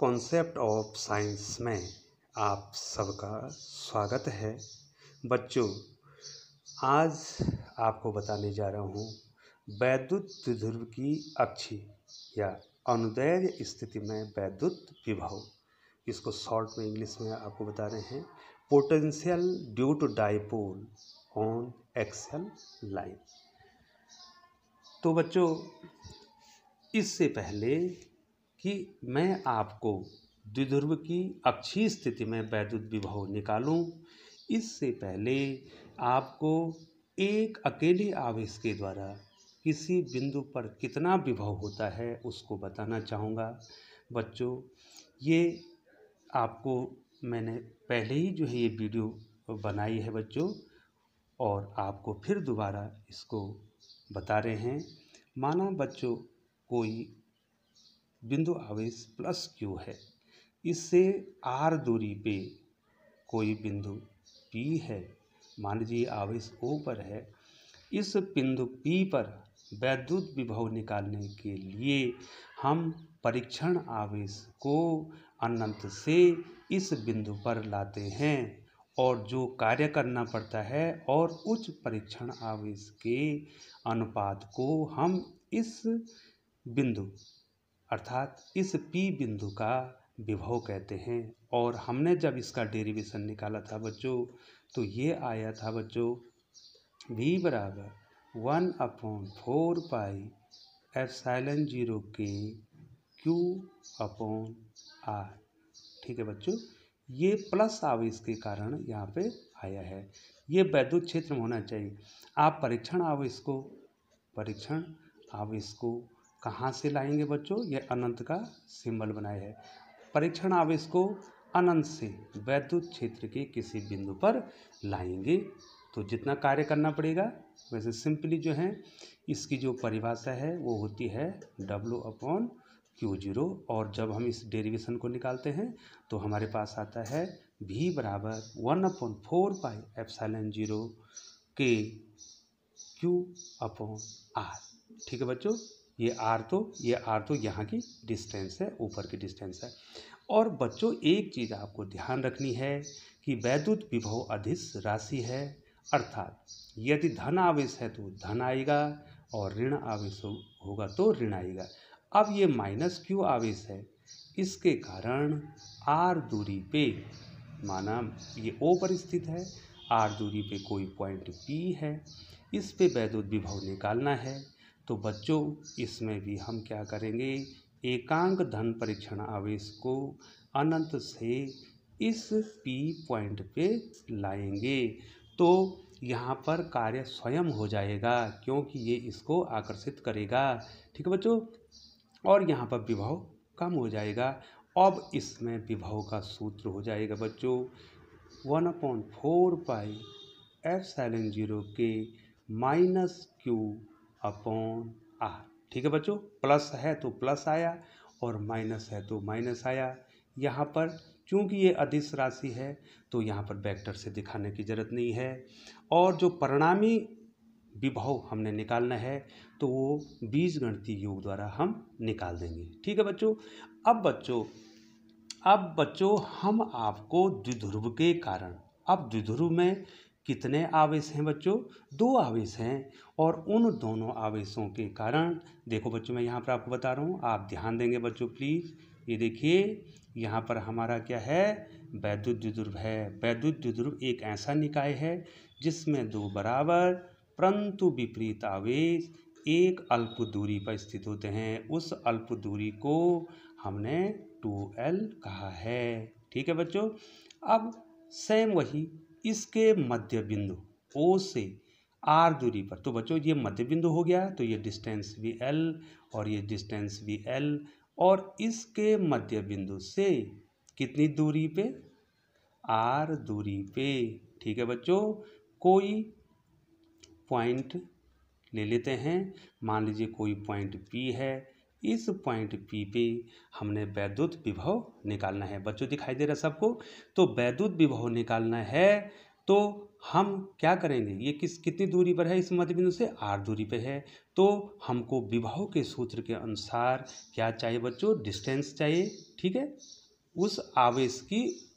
Concept of science में आप सबका स्वागत है। बच्चों, आज आपको बताने जा रहा हूँ वैद्युत द्विध्रुव की अक्षीय या अनुदैर्ध्य स्थिति में वैद्युत विभव। इसको शॉर्ट में इंग्लिश में आपको बता रहे हैं potential due to dipole on axial line. तो बच्चों, इससे पहले कि मैं आपको द्विध्रुव की अक्षीय स्थिति में वैद्युत विभव निकालूं, इससे पहले आपको एक अकेले आवेश के द्वारा किसी बिंदु पर कितना विभव होता है उसको बताना चाहूँगा। बच्चों, ये आपको मैंने पहले ही ये वीडियो बनाई है बच्चों, और आपको फिर दोबारा इसको बता रहे हैं। माना बच्चों कोई बिंदु आवेश प्लस क्यू है, इससे आर दूरी पे कोई बिंदु P है। मान लीजिए आवेश O पर है। इस बिंदु P पर वैद्युत विभव निकालने के लिए हम परीक्षण आवेश को अनंत से इस बिंदु पर लाते हैं और जो कार्य करना पड़ता है और उच्च परीक्षण आवेश के अनुपात को हम इस बिंदु अर्थात इस P बिंदु का विभव कहते हैं। और हमने जब इसका डेरिवेशन निकाला था बच्चों, तो ये आया था बच्चों V बराबर 1/4 पाई एप्सिलॉन 0 के Q अपॉन R। ठीक है बच्चों, ये प्लस आवेश के कारण यहाँ पे आया है। ये वैद्युत क्षेत्र में होना चाहिए। आप परीक्षण आवेश को कहाँ से लाएंगे बच्चों? ये अनंत का सिंबल बनाए है। परीक्षण आवेश को अनंत से वैद्युत क्षेत्र के किसी बिंदु पर लाएंगे तो जितना कार्य करना पड़ेगा, वैसे सिंपली इसकी जो परिभाषा है वो होती है W/Q0। और जब हम इस डेरिवेशन को निकालते हैं तो हमारे पास आता है V बराबर 1/4 पाई एप्सिलॉन 0 के Q अपॉन R। ठीक है बच्चों, ये R तो यहाँ की डिस्टेंस है, ऊपर की डिस्टेंस है। और बच्चों, एक चीज़ आपको ध्यान रखनी है कि वैद्युत विभव अदिश राशि है, अर्थात यदि धन आवेश है तो धन आएगा और ऋण आवेश होगा तो ऋण आएगा। अब ये -Q आवेश है, इसके कारण R दूरी पे, माना ये O पर स्थित है, R दूरी पे कोई पॉइंट P है, इस पे वैद्युत विभव निकालना है। तो बच्चों, इसमें भी हम क्या करेंगे, एकांक धन परीक्षण आवेश को अनंत से इस P पॉइंट पे लाएंगे तो यहाँ पर कार्य स्वयं हो जाएगा, क्योंकि ये इसको आकर्षित करेगा। ठीक है बच्चों, और यहाँ पर विभव कम हो जाएगा। अब इसमें विभव का सूत्र हो जाएगा बच्चों 1/4 पाई एप्सिलॉन 0 के -Q अपॉन R। ठीक है बच्चों, प्लस है तो प्लस आया और माइनस है तो माइनस आया। यहाँ पर चूंकि ये अदिश राशि है तो यहाँ पर वेक्टर से दिखाने की ज़रूरत नहीं है। और जो परिणामी विभव हमने निकालना है तो वो बीजगणितीय योग द्वारा हम निकाल देंगे। ठीक है बच्चों। अब बच्चों हम आपको द्विध्रुव के कारण, अब द्विध्रुव में कितने आवेश हैं बच्चों? 2 आवेश हैं। और उन दोनों आवेशों के कारण देखो बच्चों, मैं यहाँ पर आपको बता रहा हूँ, आप ध्यान देंगे बच्चों प्लीज़। ये देखिए, यहाँ पर हमारा क्या है, वैद्युत द्विध्रुव है। वैद्युत द्विध्रुव एक ऐसा निकाय है जिसमें 2 बराबर परंतु विपरीत आवेश एक अल्प दूरी पर स्थित होते हैं। उस अल्प दूरी को हमने 2L कहा है। ठीक है बच्चों। अब सेम वही इसके मध्य बिंदु O से R दूरी पर, तो बच्चों ये मध्य बिंदु हो गया, तो ये डिस्टेंस भी L और ये डिस्टेंस भी L। और इसके मध्य बिंदु से कितनी दूरी पे? R दूरी पे। ठीक है बच्चों, कोई पॉइंट ले लेते हैं। मान लीजिए कोई पॉइंट P है, इस पॉइंट P पे हमने वैद्युत विभव निकालना है। बच्चों दिखाई दे रहा है सबको? तो वैद्युत विभव निकालना है तो हम क्या करेंगे, ये कितनी दूरी पर है, इस मध्य बिंदु से r दूरी पे है। तो हमको विभव के सूत्र के अनुसार क्या चाहिए बच्चों, डिस्टेंस चाहिए। ठीक है, उस आवेश की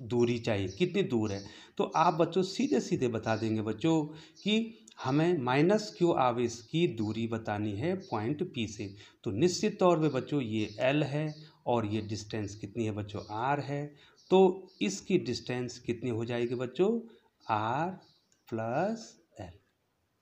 दूरी चाहिए, कितनी दूर है। तो आप बच्चों सीधे सीधे बता देंगे बच्चों कि हमें माइनस क्यू आवेश की दूरी बतानी है पॉइंट P से। तो निश्चित तौर पे बच्चों ये L है और ये डिस्टेंस कितनी है बच्चों, R है। तो इसकी डिस्टेंस कितनी हो जाएगी बच्चों, R प्लस L।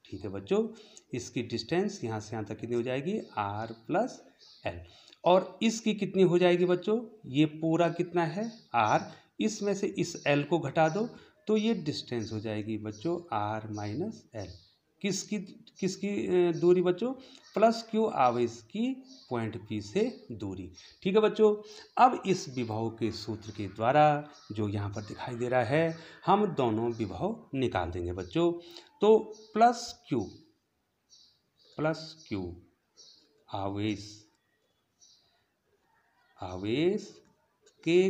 ठीक है बच्चों, इसकी डिस्टेंस यहाँ से यहाँ तक कितनी हो जाएगी, R प्लस L। और इसकी कितनी हो जाएगी बच्चों, ये पूरा कितना है R, इसमें से इस L को घटा दो तो ये डिस्टेंस हो जाएगी बच्चों R माइनस L। किसकी किसकी दूरी बच्चों, प्लस क्यू आवेश की पॉइंट P से दूरी। ठीक है बच्चों, अब इस विभव के सूत्र के द्वारा जो यहाँ पर दिखाई दे रहा है, हम दोनों विभव निकाल देंगे बच्चों। तो प्लस क्यू आवेश के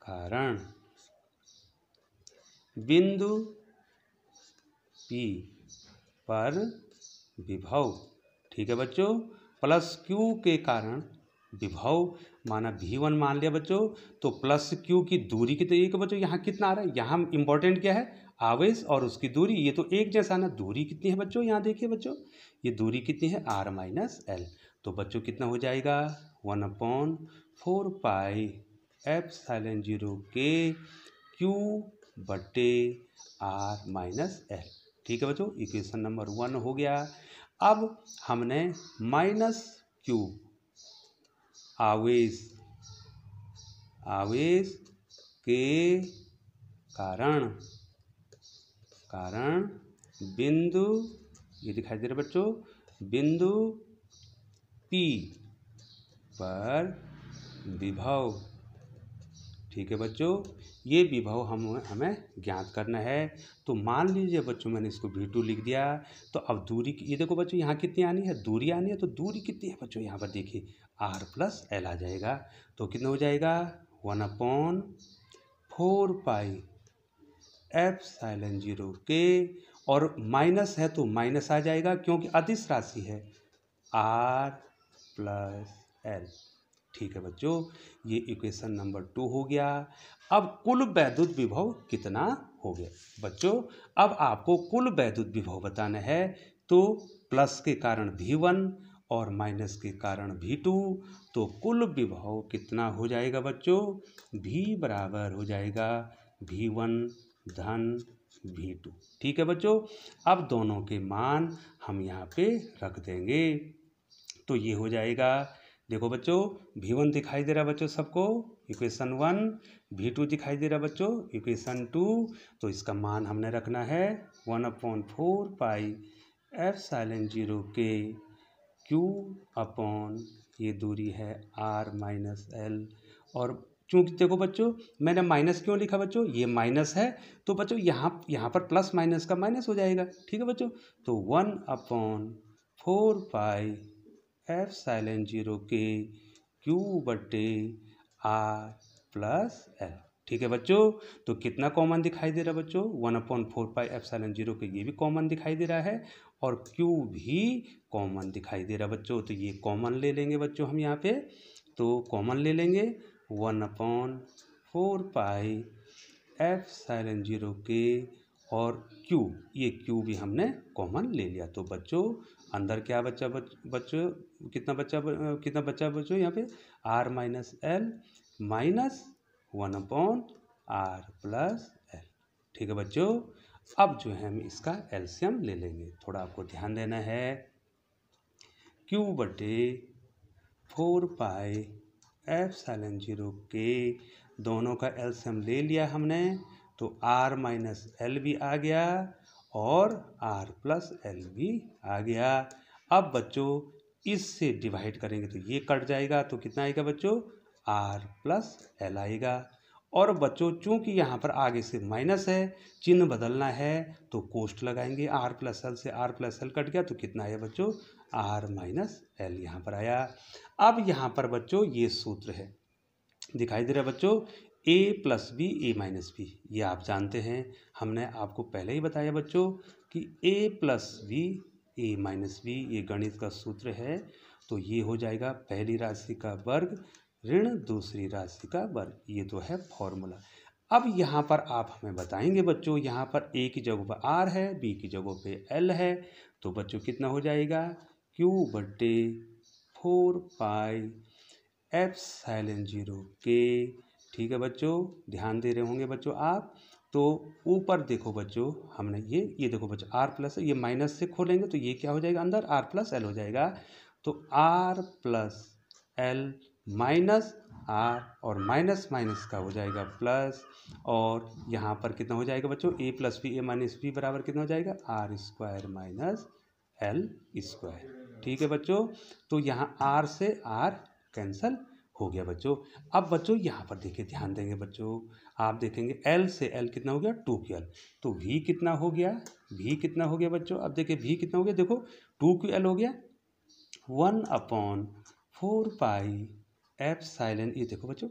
कारण बिंदु P पर विभव। ठीक है बच्चों, प्लस Q के कारण विभव माना V1 मान लिया बच्चों। तो प्लस Q की दूरी कितनी है बच्चों, यहाँ कितना आ रहा है, यहाँ इम्पोर्टेंट क्या है, आवेश और उसकी दूरी, ये तो एक जैसा ना। दूरी कितनी है बच्चों, यहाँ देखिए बच्चों, ये दूरी कितनी है, R माइनस L। तो बच्चों कितना हो जाएगा, 1/4 पाई एप्सिलॉन 0 के Q बटे R माइनस L। ठीक है बच्चों, इक्वेशन नंबर 1 हो गया। अब हमने माइनस Q आवेश के कारण बिंदु, ये दिखाई दे रहा है बच्चों, बिंदु P पर विभव। ठीक है बच्चों, ये विभव हमें ज्ञात करना है। तो मान लीजिए बच्चों मैंने इसको V2 लिख दिया। तो अब दूरी, ये देखो बच्चों यहाँ कितनी आनी है, दूरी आनी है। तो दूरी कितनी है बच्चों, यहाँ पर देखिए R प्लस L आ जाएगा। तो कितना हो जाएगा, 1/4 पाई एप्सिलॉन 0 के, और माइनस है तो माइनस आ जाएगा क्योंकि अदिश राशि है, R प्लस L। ठीक है बच्चों, ये इक्वेशन नंबर 2 हो गया। अब कुल वैद्युत विभव कितना हो गया बच्चों, अब आपको कुल वैद्युत विभव बताना है। तो प्लस के कारण V1 और माइनस के कारण V2, तो कुल विभव कितना हो जाएगा बच्चों, V बराबर हो जाएगा V1 धन V2। ठीक है बच्चों, अब दोनों के मान हम यहाँ पे रख देंगे। तो ये हो जाएगा, देखो बच्चों V1 दिखाई दे रहा बच्चों सबको, इक्वेशन 1, V2 दिखाई दे रहा बच्चों, इक्वेशन 2। तो इसका मान हमने रखना है 1/4 पाई एप्सिलॉन 0 के Q अपॉन, ये दूरी है R माइनस L। और चूंकि देखो बच्चों मैंने माइनस क्यों लिखा बच्चों, ये माइनस है तो बच्चों यहाँ पर प्लस माइनस का माइनस हो जाएगा। ठीक है बच्चों, तो 1/4 पाई एप्सिलॉन 0 के Q बटे R प्लस L। ठीक है बच्चों, तो कितना कॉमन दिखाई दे रहा है बच्चों, 1/4 पाई एप्सिलॉन 0 के, ये भी कॉमन दिखाई दे रहा है और Q भी कॉमन दिखाई दे रहा है बच्चों। तो ये कॉमन ले लेंगे बच्चों हम यहाँ पे, तो कॉमन ले लेंगे 1/4 पाई एप्सिलॉन 0 के और Q, ये Q भी हमने कॉमन ले लिया। तो बच्चों अंदर क्या बच्चा बच्चों कितना बच्चा बच्चों यहाँ पे, R minus L minus 1/R plus L। ठीक है बच्चों, अब जो है हम इसका एलसीएम ले लेंगे, थोड़ा आपको ध्यान देना है। Q बटे 4 पाई एप्सिलॉन 0 के, दोनों का एलसीएम ले लिया हमने, तो R माइनस L भी आ गया और R प्लस L भी आ गया। अब बच्चों इससे डिवाइड करेंगे तो ये कट जाएगा, तो कितना आएगा बच्चों, R प्लस L आएगा। और बच्चों चूंकि यहाँ पर आगे से माइनस है, चिन्ह बदलना है तो कोष्ठ लगाएंगे, R प्लस L से R प्लस L कट गया तो कितना आया बच्चों, R माइनस L यहाँ पर आया। अब यहाँ पर बच्चों ये सूत्र है, दिखाई दे रहा है बच्चों, A plus B A minus B, ये आप जानते हैं, हमने आपको पहले ही बताया बच्चों कि ए plus B A minus B ये गणित का सूत्र है। तो ये हो जाएगा पहली राशि का वर्ग ऋण दूसरी राशि का वर्ग, ये तो है फॉर्मूला। अब यहाँ पर आप हमें बताएंगे बच्चों, यहाँ पर ए की जगह पर आर है, बी की जगह पे एल है, तो बच्चों कितना हो जाएगा क्यू बट्टे 4 पाई एप्सिलॉन 0 के। ठीक है बच्चों, ध्यान दे रहे होंगे बच्चों आप। तो ऊपर देखो बच्चों, हमने ये देखो बच्चों आर प्लस, ये माइनस से खोलेंगे तो ये क्या हो जाएगा अंदर आर प्लस एल हो जाएगा। तो R plus L minus R और माइनस माइनस का हो जाएगा प्लस, और यहाँ पर कितना हो जाएगा बच्चों A plus B A minus B बराबर कितना हो जाएगा R square minus L square. ठीक है बच्चों, तो यहाँ आर से आर कैंसल हो गया बच्चों। अब बच्चों यहाँ पर देखिए, ध्यान देंगे बच्चों, आप देखेंगे L से L कितना हो गया 2QL, तो V कितना हो गया, V कितना हो गया बच्चों, अब देखिए V कितना हो गया, देखो 2QL हो गया 1/4 पाई एप्सिलॉन, ये देखो बच्चों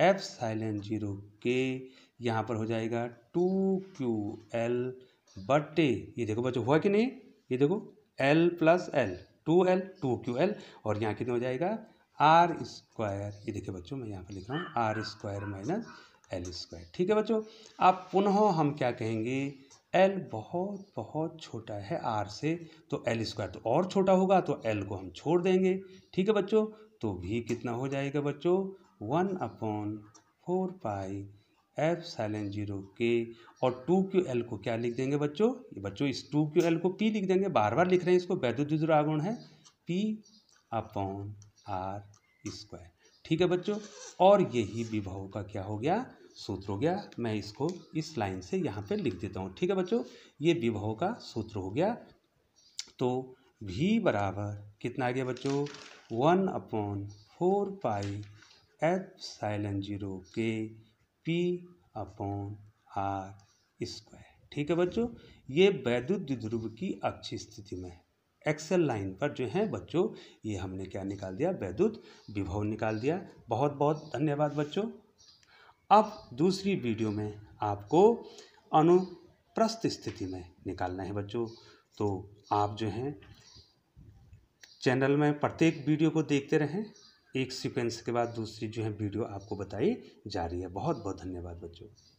एप्सिलॉन 0 के, यहाँ पर हो जाएगा 2QL बटे, ये देखो बच्चों हुआ कि नहीं, ये देखो L plus L 2L 2QL, और यहाँ कितना हो जाएगा आर स्क्वायर, ये देखिए बच्चों मैं यहाँ पर लिख रहा हूँ R square minus L square. ठीक है बच्चों, अब पुनः हम क्या कहेंगे, एल बहुत बहुत छोटा है आर से, तो एल स्क्वायर तो और छोटा होगा, तो एल को हम छोड़ देंगे। ठीक है बच्चों, तो भी कितना हो जाएगा बच्चों 1/4 पाई एप्सिलॉन 0 के, और 2QL को क्या लिख देंगे बच्चों, ये बच्चों इस 2QL को P लिख देंगे, बार बार लिख रहे हैं इसको, वैद्युत विद्युत आघूर्ण है P/R स्क्वायर। ठीक है बच्चों, और यही विभव का क्या हो गया सूत्र हो गया। मैं इसको इस लाइन से यहाँ पे लिख देता हूँ। ठीक है बच्चों, ये विभव का सूत्र हो गया। तो V बराबर कितना आ गया बच्चों 1/4 पाई एप्सिलॉन 0 के P/R स्क्वायर। ठीक है बच्चों, ये वैद्युत द्विध्रुव की अक्षीय स्थिति में एक्सेल लाइन पर जो है बच्चों, ये हमने क्या निकाल दिया, वैद्युत विभव निकाल दिया। बहुत बहुत धन्यवाद बच्चों। अब दूसरी वीडियो में आपको अनुप्रस्थ स्थिति में निकालना है बच्चों, तो आप जो हैं चैनल में प्रत्येक वीडियो को देखते रहें, एक सीक्वेंस के बाद दूसरी जो है वीडियो आपको बताई जा रही है। बहुत बहुत धन्यवाद बच्चों।